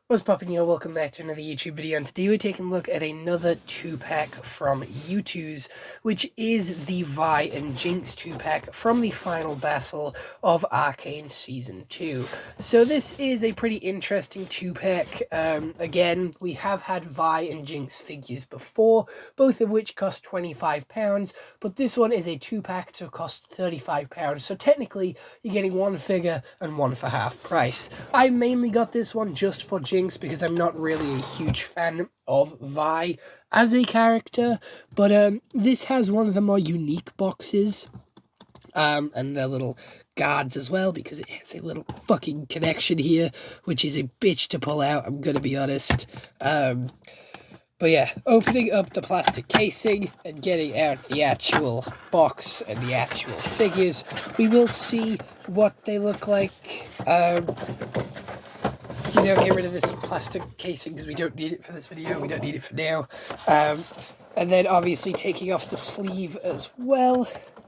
What's poppin', yo? Welcome back to another YouTube video, and today we're taking a look at another 2-pack from YouTooz, which is the Vi and Jinx 2-pack from the final battle of Arcane Season 2. So this is a pretty interesting 2-pack. Again, we have had Vi and Jinx figures before, both of which cost £25, but this one is a 2-pack, so costs £35, so technically you're getting one figure and one for half price. I mainly got this one just for Jinx because I'm not really a huge fan of Vi as a character, but this has one of the more unique boxes, and their little guards as well, because it has a little fucking connection here, which is a bitch to pull out, I'm gonna be honest. But yeah, opening up the plastic casing and getting out the actual box and the actual figures, we will see what they look like. Get rid of this plastic casing because we don't need it for this video, we don't need it for now. And then obviously taking off the sleeve as well.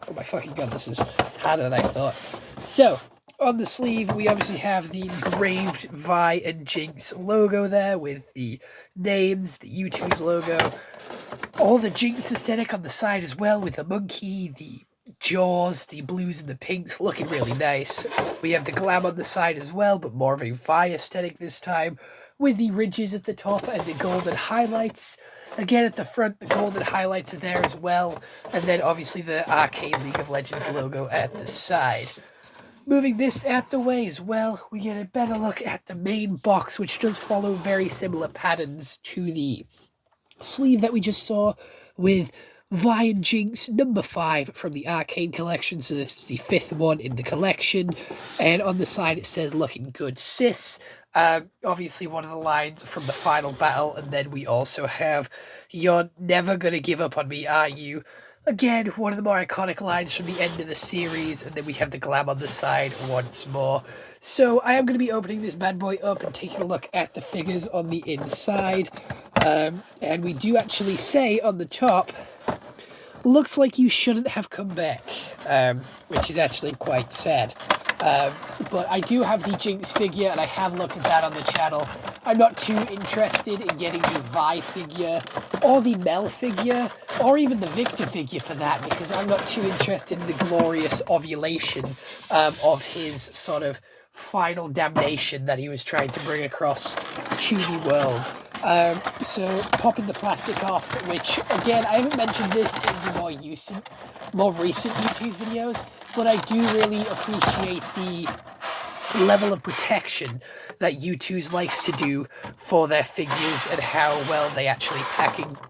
Oh my fucking god, this is harder than I thought. So, on the sleeve, we obviously have the engraved Vi and Jinx logo there with the names, the YouTooz logo, all the Jinx aesthetic on the side as well with the monkey, the jaws, the blues and the pinks, looking really nice. We have the glam on the side as well, but more of a Vi aesthetic this time, with the ridges at the top and the golden highlights. Again, at the front, the golden highlights are there as well, and then obviously the Arcane League of Legends logo at the side. Moving this out the way as well, we get a better look at the main box, which does follow very similar patterns to the sleeve that we just saw, with Vi and Jinx number 5 from the Arcane collection, so this is the 5th one in the collection, and on the side it says "looking good sis." Obviously one of the lines from the final battle, and then we also have "you're never gonna give up on me, are you?" Again, one of the more iconic lines from the end of the series, and then we have the glam on the side once more. So I am going to be opening this bad boy up and taking a look at the figures on the inside. And we do actually say on the top, "looks like you shouldn't have come back," which is actually quite sad. But I do have the Jinx figure, and I have looked at that on the channel. I'm not too interested in getting the Vi figure, or the Mel figure, or even the Victor figure for that, because I'm not too interested in the glorious ovulation of his sort of final damnation that he was trying to bring across to the world. So popping the plastic off, which again, I haven't mentioned this in the more recent YouTooz videos, but I do really appreciate the level of protection that YouTooz likes to do for their figures and how well they actually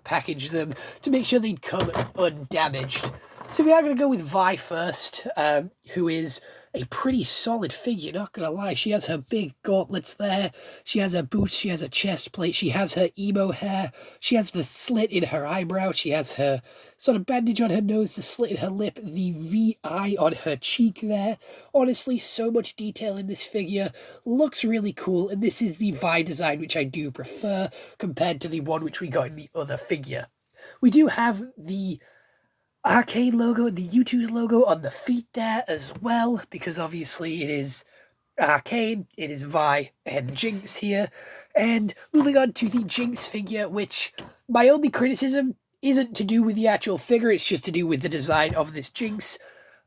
package them to make sure they come undamaged. So we are going to go with Vi first, who is a pretty solid figure, not going to lie. She has her big gauntlets there, she has her boots, she has her chest plate, she has her emo hair, she has the slit in her eyebrow, she has her sort of bandage on her nose, the slit in her lip, the VI on her cheek there. Honestly, so much detail in this figure, looks really cool, and this is the Vi design which I do prefer compared to the one which we got in the other figure. We do have the Arcane logo and the YouTooz logo on the feet there as well, because obviously it is Arcane, it is Vi and Jinx here. And moving on to the Jinx figure, which my only criticism isn't to do with the actual figure, it's just to do with the design of this Jinx.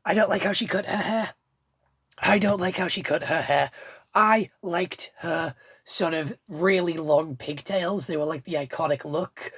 I don't like how she cut her hair. I don't like how she cut her hair. I liked her sort of really long pigtails. They were like the iconic look.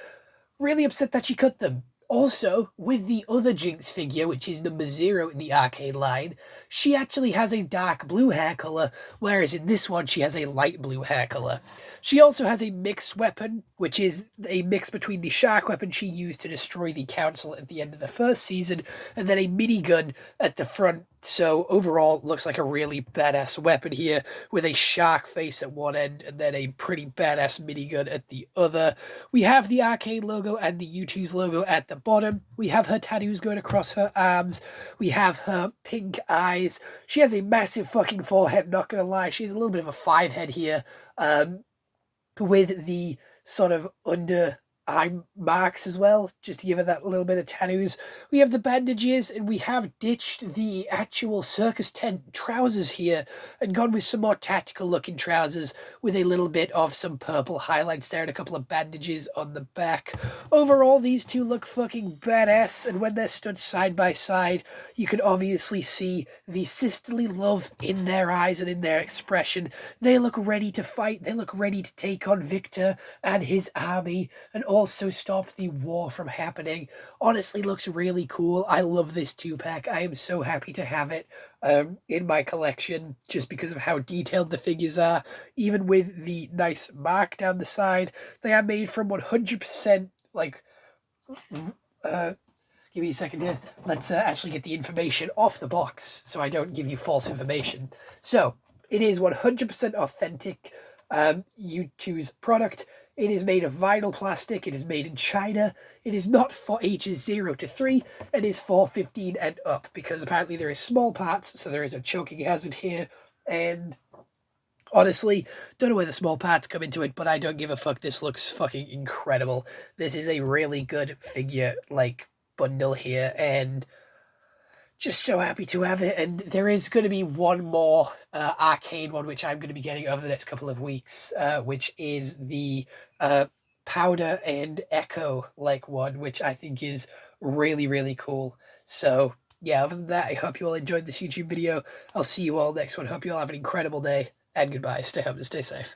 Really upset that she cut them. Also, with the other Jinx figure, which is number 0 in the Arcane line, she actually has a dark blue hair colour, whereas in this one she has a light blue hair colour. She also has a mixed weapon, which is a mix between the shark weapon she used to destroy the council at the end of the first season, and then a minigun at the front. So overall, it looks like a really badass weapon here, with a shark face at one end and then a pretty badass minigun at the other. We have the Arcane logo and the YouTooz logo at the bottom. We have her tattoos going across her arms. We have her pink eyes. She has a massive fucking forehead, not gonna lie. She has a little bit of a 5 head here, with the sort of eye marks as well, just to give it that little bit of tattoos. We have the bandages, and we have ditched the actual circus tent trousers here and gone with some more tactical looking trousers with a little bit of some purple highlights there and a couple of bandages on the back. Overall, these two look fucking badass, and when they're stood side by side, you can obviously see the sisterly love in their eyes and in their expression. They look ready to fight, they look ready to take on Victor and his army, and also stop the war from happening. Honestly, looks really cool. I love this 2-pack. I am so happy to have it in my collection just because of how detailed the figures are. Even with the nice mark down the side, they are made from 100% like... give me a second here. Let's actually get the information off the box so I don't give you false information. So, it is 100% authentic YouTooz product. It is made of vinyl plastic. It is made in China. It is not for ages 0 to 3. It is for 15 and up because apparently there is small parts, so there is a choking hazard here. And honestly, don't know where the small parts come into it, but I don't give a fuck. This looks fucking incredible. This is a really good figure, like, bundle here, and just so happy to have it. And there is going to be one more Arcane one, which I'm going to be getting over the next couple of weeks, which is the Powder and Echo like one, which I think is really, really cool. So, yeah, other than that, I hope you all enjoyed this YouTube video. I'll see you all next one. Hope you all have an incredible day, and goodbye. Stay home and stay safe.